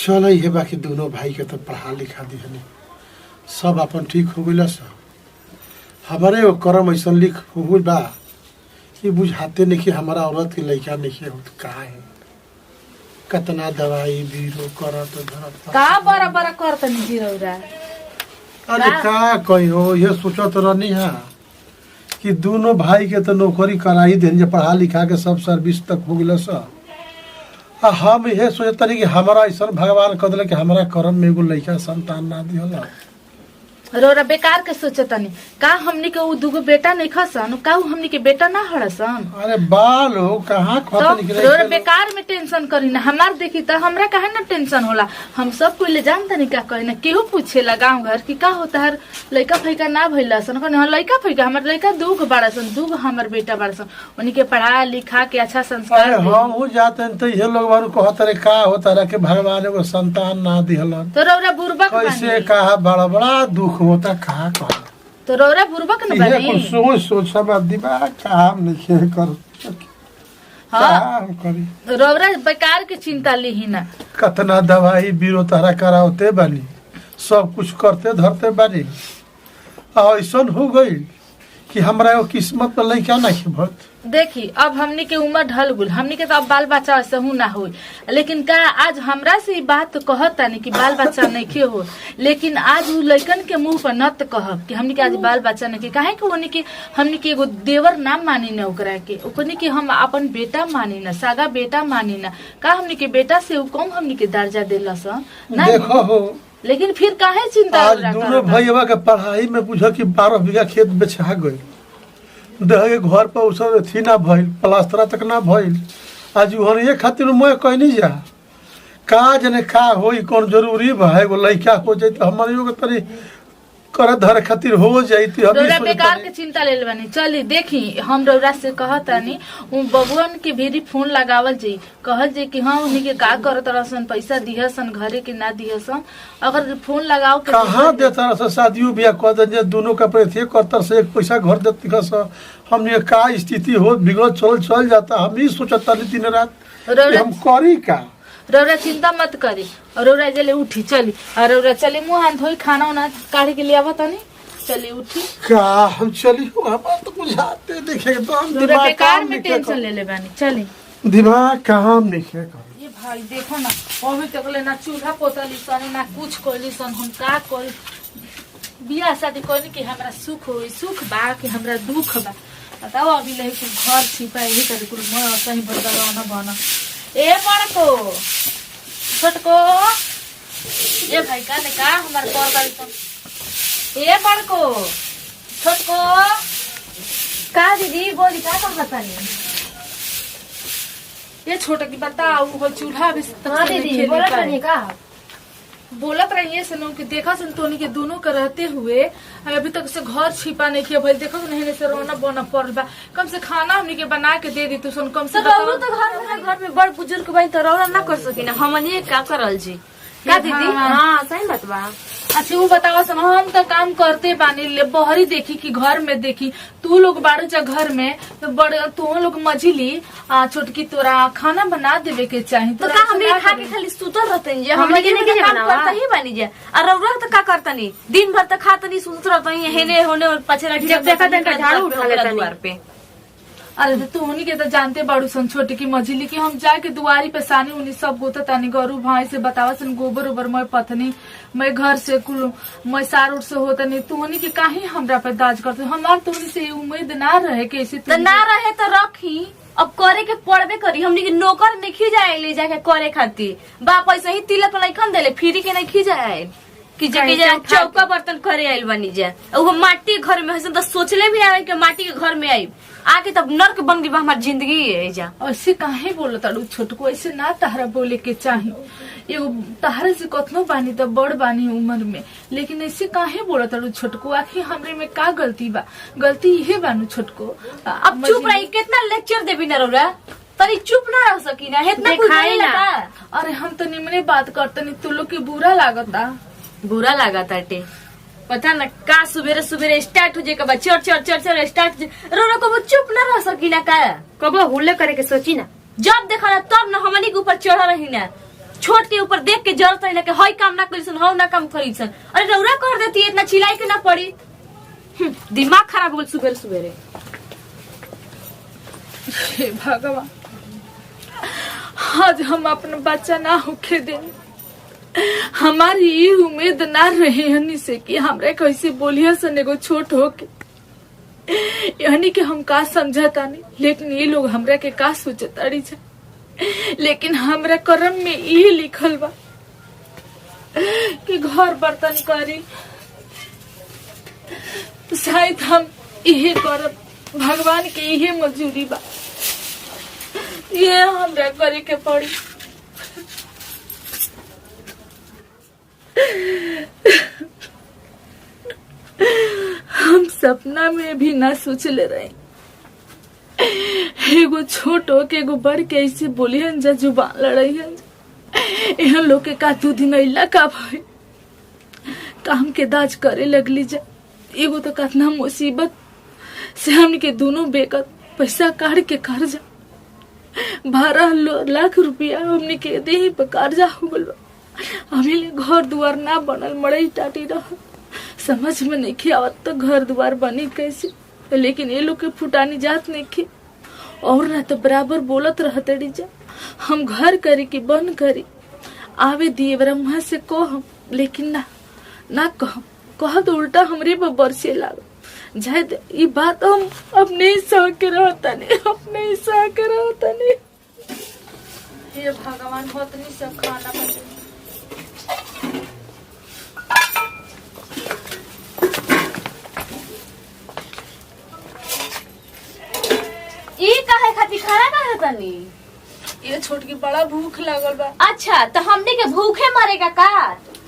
चल ये बाकी दोनों भाई के तो पढ़ा लिखा दिहनी सब अपन ठीक हो गइल सब हमारे वो करम ऐसा लिख हो बा ये बुझाते नहीं कि हमारा औरत के लड़का नहीं हो का है कतना दवाई बीरो करत धरत का बड़ा बड़ा करत नहीं जीरौरा। अरे का कही हो ये सोचत रहनी है कि दोनों भाई के तो नौकरी कराई देन पढ़ा लिखा के सब सर्विस तक हो गइल सब हम ये सोचते कि हमारा ऐसा भगवान कह दिल कि हमारा कर्म में एगो लड़का संतान ना दिहल रोरा बेकार के सोचतनी का हमनी के उ दुगो बेटा नहीं खसन का हमनी के बेटा ना हड़सन। अरे बाल हो कहाँ तो रोरा बेकार में टेंशन करी ना हमार देखी तो हमरा काहे ना टेंशन होला। हम सब कोई ले जानता नहीं क्या कहे ना केहू पूछेला गाँव घर की का होता है लड़का फैका ना भइला सन कहने लड़का फैका हमार लड़का दूगो बड़ा सन दूगो हमार बेटा बड़ा सन उन्हीं के पढ़ा लिखा के अच्छा संस्कार हम हो जाते तो ये लोग कहते का होता रहा कि भगवान एगो संतान ना दिहल तो रोरा बुर्बक कैसे कहा बड़ा बड़ा दुख होता कहा कहा तो रोरा बुर्बक न बनी सोच सोच सब दिमाग काम नहीं कर करी रोरा बेकार के चिंता ली ना कतना दवाई बीरो तारा करावते बानी सब कुछ करते धरते बानी ऐसा हो गई कि हमरा एगो किस्मत में लड़का नहीं भत। देखी अब हमनी के उम्र ढल गुल हमनी के तो अब बाल बच्चा ऐसे हूँ ना हो लेकिन का आज हमरा से बात तो कहता नहीं कि बाल बच्चा नहीं के हो लेकिन आज उ लड़कन के मुंह पर न तो कहब कि हमनी के आज बाल बच्चा नहीं के काहे कि हमनी के एगो देवर नाम मानी न ओकरा के ओकनी के हम अपन बेटा मानी न सागा बेटा मानी न का हमनी के बेटा से कम हमनी के दर्जा देलस ना देखो हो लेकिन फिर काहे चिंता आज दोनों भैया के पढ़ाई में बुझ कि 12 बीघा खेत बेचा गई के घर पर उसर थी ना भइल प्लास्टर तक ना भइल आज वहन ये खातिर मैं कहनी जा का जने का होई कौन जरूरी बा एगो लड़का हो जाए तो हमारे योग तरी कर धर खातिर हो जाई रौरा बेकार के चिंता ले लेबानी चली देखी हम रौरा से कहतानी उ बबुअन के भी फोन लगावल जी कहल जी कि हाँ उन्हीं के का करत रहसन पैसा दिहसन घरे के ना दिहसन अगर फोन लगाओ के कहाँ देता रह शादियों बियाह कर दे दोनों का प्रति करतर से एक पैसा घर देती का हमने का स्थिति हो बिगड़ चल जाता हम ही सोचता दिन रात हम करी का रौरा चिंता मत करी रौरा जले उठी चली और रौरा चली मुँह हाथ धोई खाना उना काढ़ के लिए आवत नहीं चली उठी का हम चली हम तो बुझाते देखे तो हम दिमाग बेकार में टेंशन ले ले बानी चली दिमाग काम नहीं है ये भाई देखो ना अभी तक ले ना चूल्हा पोतली सन ना कुछ कोली सन हम का कोई बियाह शादी कोनी कि हमरा सुख होई सुख बा कि हमरा दुख बा बताओ अभी ले घर छिपा यही करे कुल मैं सही बदलवाना बना ए बड़को छोटको ये भाई का ने का हमार कॉल कर तो ए बड़को छोटको का दीदी बोली का कहता नहीं ये छोटा की बताओ वो चूल्हा भी हां दीदी बोला नहीं का बोलत रहिए सनो कि देखा संतोनी के दोनों के रहते हुए अभी तक से घर छिपा नहीं किया भाई देखो नहीं से रोना बोना पड़ बा कम से खाना हमनी के बना के दे दी तू सुन कम से रौरा तो घर में बड़ बुजुर्ग बन तो रौरा ना कर सकी ना हमनी का करल जी का दीदी हां सही बात बा। अच्छा वो बताओ सन हम तो काम करते बानी ले बहरी देखी कि घर में देखी तू लोग बाड़ू जा घर में तो बड़े तू लोग मझिली छोटकी तोरा खाना बना देवे के चाही तो का हम खा के खाली सुतल रहते जे हमनी के नहीं काम करता ही बानी जे और रौरा तो का करतनी दिन भर तो खातनी सुतत रहतनी हेने होने और पछला जब देखा देखा झाड़ू उठा लेता द्वार पे। अरे तो तू के तो जानते बाड़ू सन छोटे की मझिली की हम जाके दुआरी पे सानी उनी सब गोता तानी गरू भाई से बतावा सन गोबर उबर मैं पथनी मैं घर से कुल मैं सार उठ से होता नहीं तू के काहे हमरा पे दाज करते हमार तोनी से उम्मीद ना रहे कि ऐसे तो ना रहे तो रखी अब करे के पड़बे करी हमनी के नौकर नहीं खिजाए ले जाके करे खातिर बाप ऐसे ही तिलक लइकन देले फ्री के नहीं खिजाए कि जगह चौका बर्तन करे आइल बनी जा वो माटी घर में हसन तो सोचले भी आवे कि माटी के घर में आई आके तब नर्क बन गई हमार जिंदगी है जा ऐसे काहे बोलो ताड़ू छोटको ऐसे ना तहरा बोले के चाही एगो तहरा से कतनो बानी तो बड़ बानी उम्र में लेकिन ऐसे काहे बोलो ताड़ू छोटको आखिर हमरे में का गलती बा गलती इहे बानू छोटको अब चुप रही कितना लेक्चर देबी ना रौरा तनी चुप ना रह सकी ना इतना खाई ना। अरे हम तो निमने बात करते तू लोग के बुरा बुरा लागता टे पता न का सुबेरे सुबेरे स्टार्ट हो जाए कब चर चर चर चर स्टार्ट रोना को चुप न रह सकी ना का कब हुल्ले करे के सोची ना जब देखा ना तब न हमनी के ऊपर चढ़ रही ना छोट के ऊपर देख के जरूरत है कि हई काम ना करीसन हौ ना काम करीसन। अरे रौरा कर देती इतना चिल्लाई के ना पड़ी। दिमाग खराब हो गल सुबेरे सुबेरे। हे भगवान, आज हम अपना बच्चा ना होके दें। हमारी ये उम्मीद ना रहे हनी से कि हमरे कैसे बोलिया सन एगो छोट होके यानी कि हम का समझता नहीं, लेकिन ये लोग हमरा के का सोचताड़ी जा। लेकिन हमरा कर्म में ये लिखल बा कि घर बर्तन करी, शायद हम इहे करब, भगवान के इहे मजूरी बा, ये हमरा करे के पड़ी। हम सपना में भी ना सोचले रहे एगो छोट हो के एगो बड़ के ऐसे बोलियन जा जुबान लड़ाइयन जा। यहाँ लोग के का 2 दिन अइला का भाई काम के दाज करे लगली जा। एगो तो कितना मुसीबत से हमने के दोनों बेकत पैसा काट के कर्जा 12 लाख रुपया हमने के देही पे कर्जा हो गल। हमें घर दुआर ना बनल, मड़ई टाटी रह, समझ में नहीं आवत तो घर दुआर बनी कैसे। लेकिन ये लोग के फुटानी जात नहीं और ना तो बराबर बोलत रहते जा हम घर करी कि बन करी आवे दिए ब्रह्मा से कह, लेकिन ना कह तो उल्टा हमरे पर बरसे लाग जाए। ये बात हम अपने ही सह के रहता नहीं, अपने ही सह के रहता नहीं। ये भगवान होत नहीं सब खाना बने। ई काहे खातिर खाना काहे तनी? ये छोटकी बड़ा भूख लागल बा। अच्छा तो हमने के भूखे मरेगा का?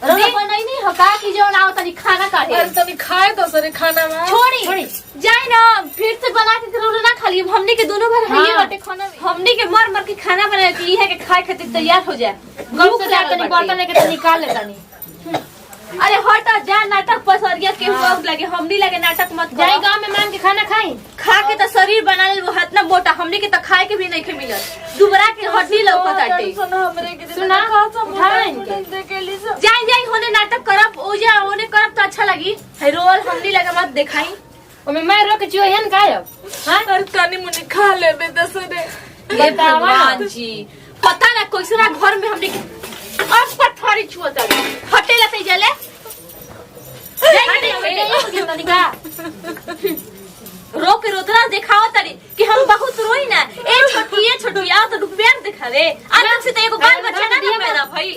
रोना बनाई नहीं हो का कि जो ना तनी खाना काढ़े। अरे तनी खाए तो सरे खाना में छोड़ी जाए ना, फिर से बना के रोना ना खा लिए। हमने के दोनों घर है बाटे खाना में। हमने के मर मर के खाना बना के है के खाए खातिर तैयार हो जाए। गप से जा तनी बर्तन लेके तनी निकाल ले तनी। अरे हट जा, नाटक पसरिया के बहुत लगे, हमनी लगे नाटक मत करो। जाई गांव में मान के खाना खाई, खा के तो शरीर बना ले वो हतना मोटा, हमनी के तो खाए के भी नहीं के मिलत। दुबरा के हड्डी लौकत आटे। सुना जाई होने नाटक करब ओजा ओने करब तो अच्छा लगी। है रोल हमनी लगे मत दिखाई। ओमे मैं रोक चियोहन गायब। हां अरे तनी मुनी खा लेबे दसरे। ये भगवान जी, पता ना कोइसरा घर में हमने अब पथरी छुअता हटे लते जले। रो के रोदरा दिखाओ तरी कि हम बहुत रोई ना। ए छोटू या तो रुपया दिखावे आज से तो एगो बाल बच्चा ना पैदा भई।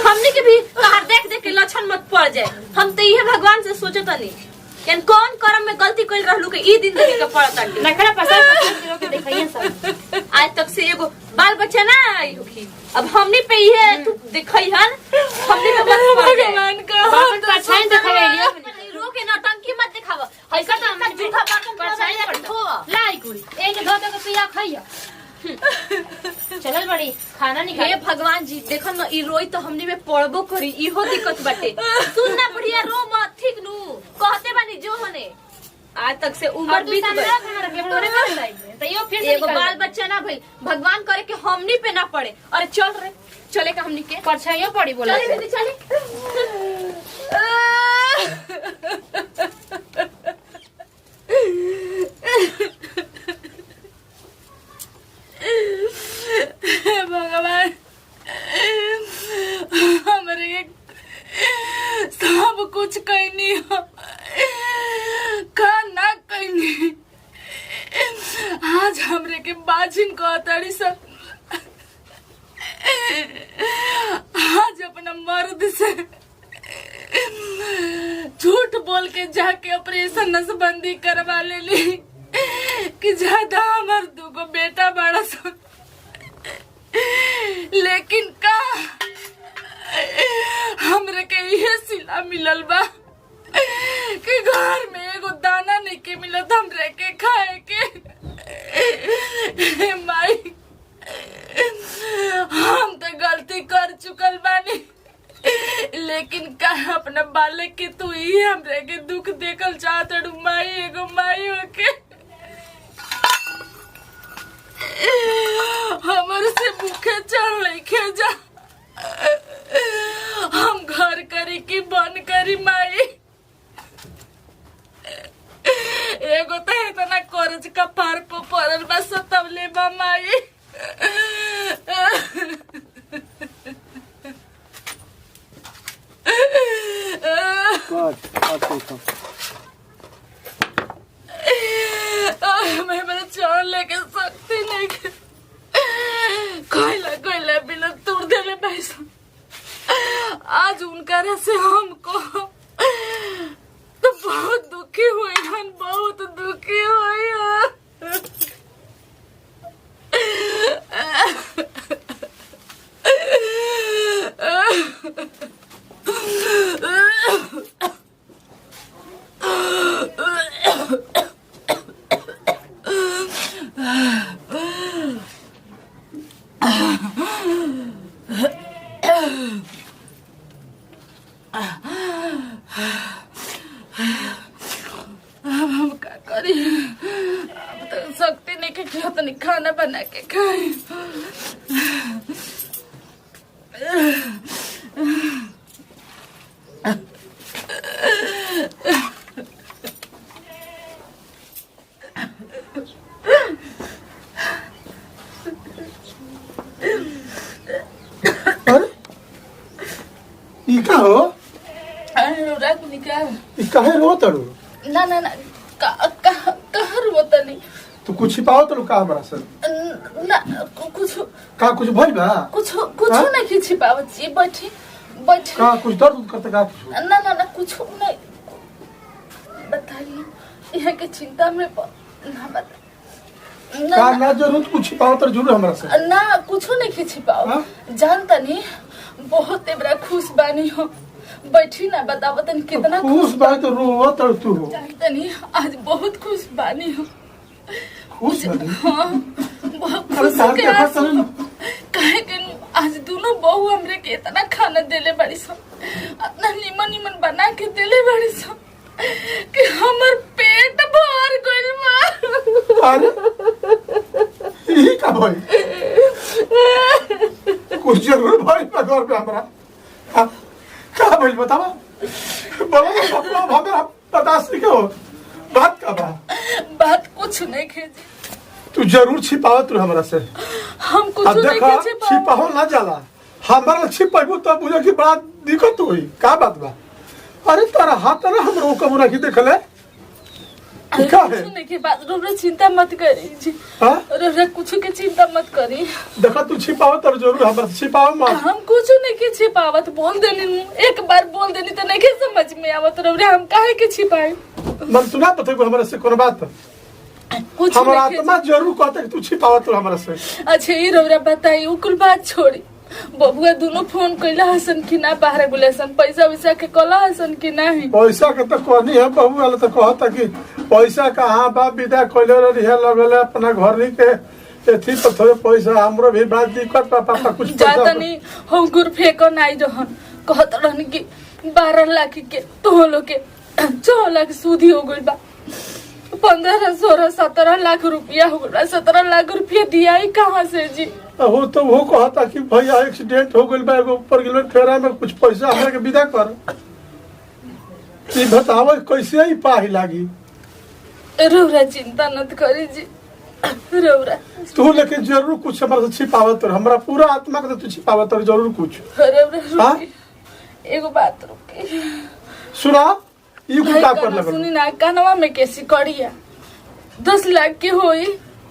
हमने के भी तोहर देख के लक्षण मत पड़ जाए। हम तो ये भगवान से सोचत नहीं कि कौन कर्म में गलती कइल रहलू के ई दिन देखे के पड़त आटे। नखरा पसंद के दिखाइए सब। आज तक से एगो बाल बच्चा ना आई होखी, अब हमनी पे ये तू दिखाई हन। हमनी पे मत पड़ जाए। भगवान का बात परछाई दिखावे लियो। रो के नौटंकी मत दिखावा। ऐसा तो हम झूठा बात परछाई पड़ता लाई कुड़ी एक धो के पिया खाइया। चलल बड़ी खाना नहीं हे भगवान जी, देखो ना ई रोई तो हमनी में पड़बो करी, इहो दिक्कत बाटे। सुन ना बढ़िया रो मत, ठीक नु कहते बानी जो होने। आज तक से उम्र बीत गई, एगो बाल बच्चा ना भइल। भगवान करे कि हमनी पे ना पड़े। अरे चल रे, चले का हमनी के परछाइयो पड़ी बोला। चले दीदी चले। भगवान हमारे सब कुछ कहनी हो का ना कहनी। आज हमरे के बाजिन कहताड़ी सब। आज अपना मर्द से झूठ बोल के जाके ऑपरेशन नसबंदी करवा लेली कि ज्यादा हमार दूगो बेटा बड़ा सा। लेकिन का हमरे के ये सिला मिलल बा कि घर में एगो दाना नहीं के मिलत हमरे के खाए के। माई हम तो गलती कर चुकल बानी, लेकिन का अपना बालक के तू ही हमरे के दुख देखल चाहत माई। एगो माई होके हमर से भूखे चढ़ लेके जा। हम घर करी की बन करी माई। एगो तो इतना कर्ज का पार पर पड़ल बा तब ले बा माई। मैं मेरा चार लेके सकती नहीं। कोयला बिना तोड़ देले पैसा। आज उनका से हमको तो बहुत दुखी हुई हन, बहुत दुखी हुई हन। हम क्या करी? अब तो शक्ति नहीं के तनी खाना बना के खाए। ई का हो? रात निकाल। ई काहे रो तड़ू? ना कहाँ रोता नहीं। तू कुछ छिपाओ तड़ू का हमरा से? ना कुछ भइल बा? कुछ हाँ? नहीं छिपावत छी। बैठी का कुछ दर्द करते का कुछ? ना कुछ नहीं। बताइए यह के चिंता में ना बता। का ना जरूर कुछ छिपाओ तर जरूर हमरा से। ना कुछ नहीं छिपाओ। हाँ? जानता नहीं बहुत बड़ा खुश बानी हो। बैठी ना बताओ तनी कितना खुश बा तो रो तर तू हो। जानता नहीं आज बहुत खुश बानी हो। खुश बानी? हाँ बहुत अरे खुश साल के के आंसू। फसल काहे के आज दोनों बहू हमरे के इतना खाना देले बड़ी सब, इतना निमन बना के देले बड़ी सब कि हमर पेट भर गइल बा। अरे ई का भइल? कुछ जरूर भइल बा घर पे हमरा। का भइल बतावा? बोलो अपना हमरा बर्दाश्त नहीं करो। बात का बा? बात कुछ नहीं खेजी। तू जरूर छिपावत रह हमरा से। हम कुछ अब नहीं देखा के छिपाहो ना जाला। हमरा छिपाइबो तो बुझे की बड़ा दिक्कत होई। का बात बा? अरे तारा हाथ ना हमरो कबूरा की देखले। क्या है? कुछ नहीं के बात रोबरे चिंता मत करी जी। हां रोबरे कुछ के चिंता मत करी। देखा तू छिपावत तर जरूर हमरा से छिपाओ मत। हम कुछ नहीं के छिपावत। बोल देनी एक बार बोल देनी तो नहीं के समझ में आवत। रोबरे हम काहे के छिपाए? मन तू ना पता को हमरा से कोनो बात? कुछ हमारा नहीं आत्मा जरूर कहता कि तू छिपावत रह हमरा से। अच्छा ये रोबरा बताई उकुल बात छोड़ी। बबुआ दोनों फोन कैला हसन कि ना बाहर गुलेसन पैसा वैसा के कला हसन कि नहीं? पैसा के तो कहनी है बहू वाला तो कहता कि पैसा कहाँ बा विदा कैले रिहा लगल अपना घर नहीं के एथी पर थोड़े पैसा हमरो भी बात दिक्कत पापा कुछ जाता पैसा नहीं हम गुर फेंको नहीं रहन कहत रहन कि 12 लाख के तो लोग के 4 लाख सूदी हो गइल बा। 15, 16, 17 लाख रुपया हो गइल बा। 17 लाख रुपया दिया ही कहाँ से जी? हो तो वो कहता कि भैया एक्सीडेंट हो गइल बा एगो ऊपर गेल फेरा में कुछ पैसा हमरा के विदा कर। ई बताओ कैसे ही पाही लागी? रौरा चिंता मत करी जी। रौरा तू लेकिन जरूर कुछ हमरा से छिपावत रह। हमरा पूरा आत्मा के तू छिपावत रह जरूर कुछ। रौरा हाँ? रुकी एगो बात रुकी सुना ई कुटा कर लगल। सुनी ना कानवा में कैसी कड़िया 10 लाख के होई।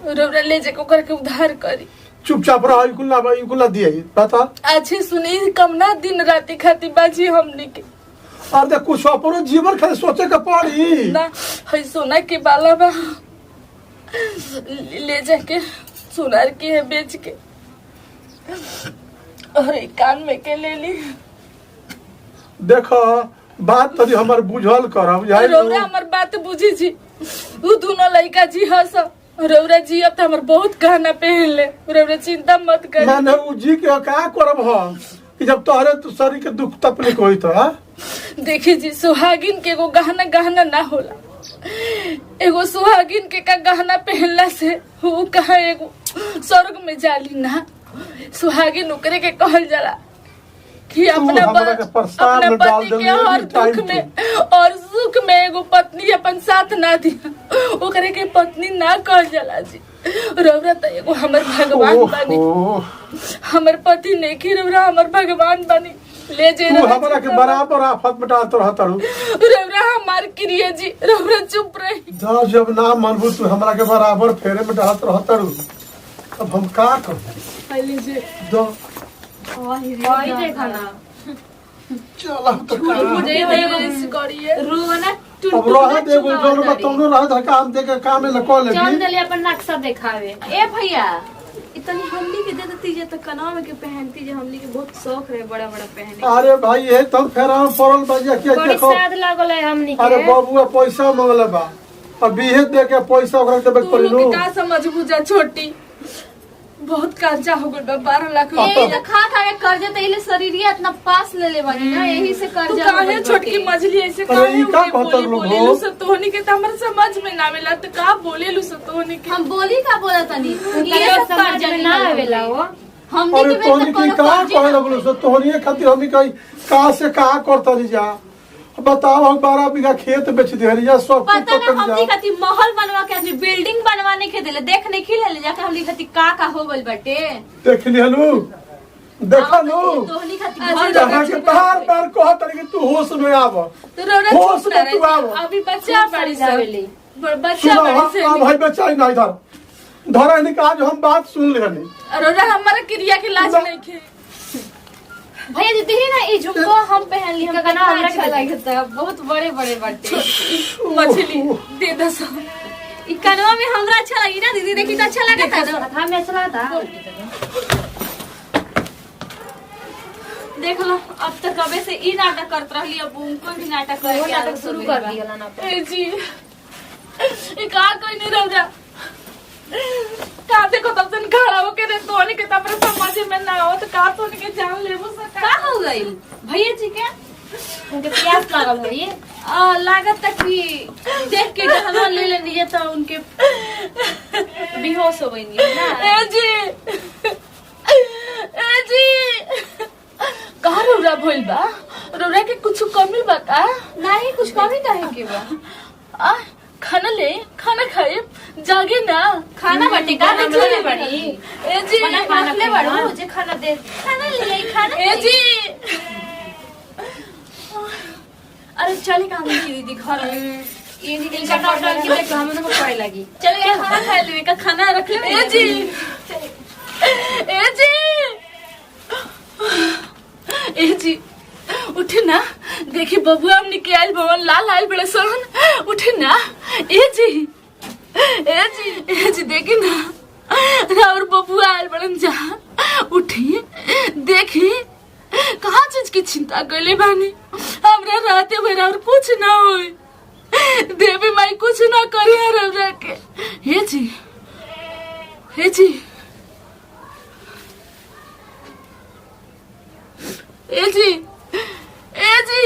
रौरा ले जाके ओकर के उधार करी। चुपचाप रह ई कुला दिए बता। अच्छे सुनी कमना दिन राती खाती बाजी हमने के और देख कुछ अपनो जीवन खातिर सोचे के पड़ी। ना है सोना के बाला बा ले जाके सुनार के है बेच के और एक कान में के ले ली। देखो बात तरी हमर बुझल करब रौरा हमर बात बुझी जी। उ दोनों लड़का जी हस रौरा जी अब तो हमर बहुत गहना पहन ले। रौरा चिंता मत कर। माने उ जी के का करब हम कि जब तोहरे तू शरीर के दुख तकलीफ होई तो। देखिए जी सुहागिन के एगो गहना ना होला। एगो सुहागिन के का गहना पहनला से वो कहा एगो स्वर्ग में जाली ना सुहागी नुकरे के कहल जाला कि अपना हमरा के प्रस्ताव अपना में डाल पति के देलिए हर नी दुख टाइम में और सुख में एगो पत्नी अपन साथ ना दिया ओकरे के पत्नी ना कहल जाला जी। रौरा त एगो हमर भगवान बनी, हमर पति नहीं कि रौरा हमर भगवान बनी। ले जे तू हमरा के बराबर आफत में डालत रहत रू। रौरा हमार क्रिया जी, रौरा चुप रही। जब ना मनबू तू हमरा के बराबर फेरे में डालत रहत रू। अब हम का करूं? पहले जे दो वही देखा ना चला तो का मुझे देवे सिकड़िए रोना अब रह दे वो जोन में तुमनो रह ध काम दे के काम में लको चल लगी। देले अपन नक्शा दिखावे। ए भैया इतनी हमली के दे देती जे तो कनवा में के पहनती जे हमली के बहुत शौक रहे बड़ा बड़ा पहने। अरे भाई ये तुम फेरा में पड़ल बजिया के बड़ी देखो। साद लागल है हमनी अरे के। बाबूआ पैसा मांगले बा और बीहे दे के पैसा ओकरा देबे तू पड़ी लोग नु। के का समझ बुझा छोटी बहुत कर्जा हो गइल बा 12 लाख यही तो खा खा के कर्जा त इले शरीरिया इतना पास ले ले बनी ना यही से तू कर्जा हो काहे गइल छोटकी बाटे। मछली ऐसे अरे काहे ई का उठे कहता बोली लोग बोले हो? लू सब तोहनी के त हमर समझ में ना मिला त का बोले लू सब तोहनी के। हम बोली का बोला तनी ये ये सब समझ कर्जा में ना आवेला वो। हमनी अरे के तोनी बेटा की कोनो का कर्जे कहले बोलो सो तोहनी खातिर हम कहीं का से का करतली जा। बताओ हम 12 बीघा खेत बेच देहरिया सब कुछ पता ना कर हमनी जा। खातिर महल बनवा के आदमी बिल्डिंग बनवाने के देले देख नहीं खिले ले जाके हमनी खातिर का हो गइल बाटे। देख लिहलू देखा नु तोहनी खातिर आज घर जहां के बार बार कहत रही कि तू होश में आव। तो रौरा होश चुप में ना तू रही। आओ। अभी बच्चा बड़ी जावेली। बच्चा सुनो बड़ी से हां भाई बचाई ना इधर धरा नहीं आज हम बात सुन लेनी। रौरा हमारा क्रिया के लाज नहीं खे। भैया दीदी ही ना ई झुमको हम पहन ली हम इनका कना हमरा अच्छा के लगता है बहुत बड़े बड़े बाटे। मछली दे दो सब। ई कनवा में हमरा अच्छा लगी ना दीदी देखी तो अच्छा लगता है ना। हमें अच्छा लगता। देख लो अब तो कबे से ई नाटक करत रहली अब उनको भी नाटक करे वो के नाटक आदत शुरू हो कर गइल बा। दिया ना। ए जी ये का कोई नहीं रौरा का देखो तब से खड़ा होके रे तोहनी के तब समझ में ना हो तो का तोहनी के जान लेबो सका। का हो गइल भैया जी के उनके प्यास लागल है ये। लागत तक कि देख के गहना ले लेनी है तो उनके बेहोश हो गई ना। ए जी कहा रौरा भइल बा? रौरा के कुछ कमी बा का? नहीं कुछ कमी काहे के बा। आ खाना ले खाना खाए जागे ना। खाना बटे का रखले बड़ी ए जी बना के रखले बड़ो मुझे खाना दे खाना ले आई खाना ए जी अरे चले काम की दीदी घर में ये नहीं इनका टोटल की देख हमन को पड़े लगी। चले खाना खा ले का खाना रख ले। ए जी ए जी ए जी उठे ना देखी बबुआ हमने के आइल भवन लाल आइल बड़े सोहन उठे ना। ए जी देखी ना और बबुआ आइल बड़न जा उठी देखी कहाँ चीज की चिंता करले बानी हमरा रहते हुए और कुछ ना होई देवी माई कुछ ना करी रौरा के। हे जी ए जी ए जी ए जी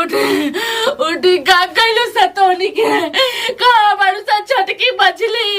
उठी का कहलू सतोनी के का बारू सा छटकी बचली